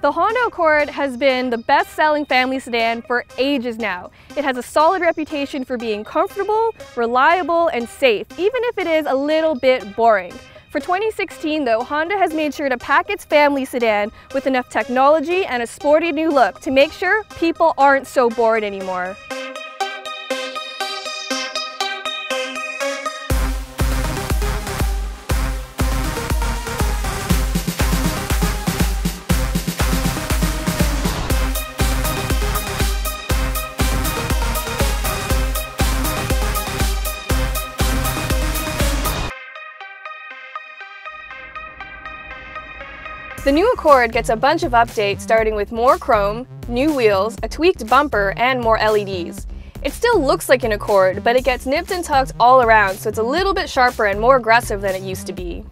The Honda Accord has been the best-selling family sedan for ages now. It has a solid reputation for being comfortable, reliable, and safe, even if it is a little bit boring. For 2016 though, Honda has made sure to pack its family sedan with enough technology and a sporty new look to make sure people aren't so bored anymore. The new Accord gets a bunch of updates starting with more chrome, new wheels, a tweaked bumper, and more LEDs. It still looks like an Accord, but it gets nipped and tucked all around, so it's a little bit sharper and more aggressive than it used to be.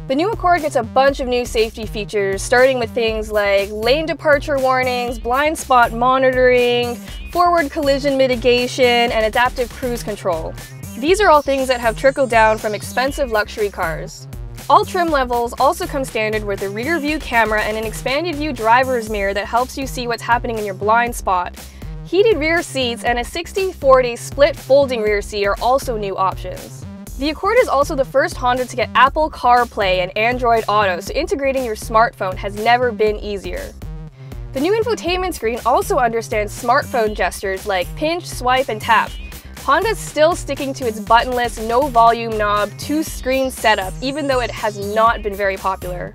The new Accord gets a bunch of new safety features, starting with things like lane departure warnings, blind spot monitoring, forward collision mitigation, and adaptive cruise control. These are all things that have trickled down from expensive luxury cars. All trim levels also come standard with a rear view camera and an expanded view driver's mirror that helps you see what's happening in your blind spot. Heated rear seats and a 60/40 split folding rear seat are also new options. The Accord is also the first Honda to get Apple CarPlay and Android Auto, so integrating your smartphone has never been easier. The new infotainment screen also understands smartphone gestures like pinch, swipe, and tap. Honda's still sticking to its buttonless, no-volume knob, two-screen setup, even though it has not been very popular.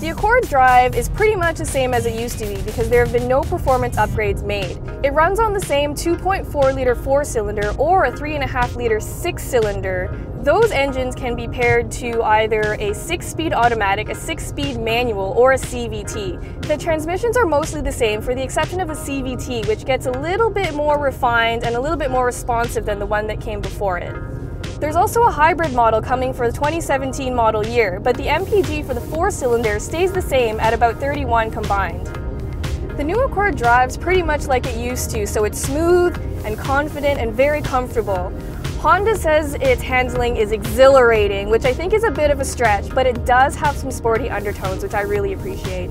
The Accord drive is pretty much the same as it used to be because there have been no performance upgrades made. It runs on the same 2.4-liter 4-cylinder or a 3.5-liter 6-cylinder. Those engines can be paired to either a 6-speed automatic, a 6-speed manual, or a CVT. The transmissions are mostly the same for the exception of a CVT, which gets a little bit more refined and a little bit more responsive than the one that came before it. There's also a hybrid model coming for the 2017 model year, but the MPG for the 4-cylinder stays the same at about 31 combined. The new Accord drives pretty much like it used to, so it's smooth and confident and very comfortable. Honda says its handling is exhilarating, which I think is a bit of a stretch, but it does have some sporty undertones, which I really appreciate.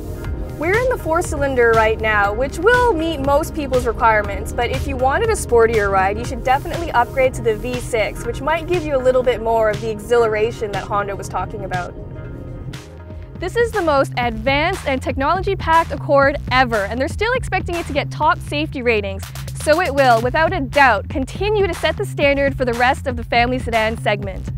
We're in the 4-cylinder right now, which will meet most people's requirements, but if you wanted a sportier ride, you should definitely upgrade to the V6, which might give you a little bit more of the exhilaration that Honda was talking about. This is the most advanced and technology-packed Accord ever, and they're still expecting it to get top safety ratings, so it will, without a doubt, continue to set the standard for the rest of the family sedan segment.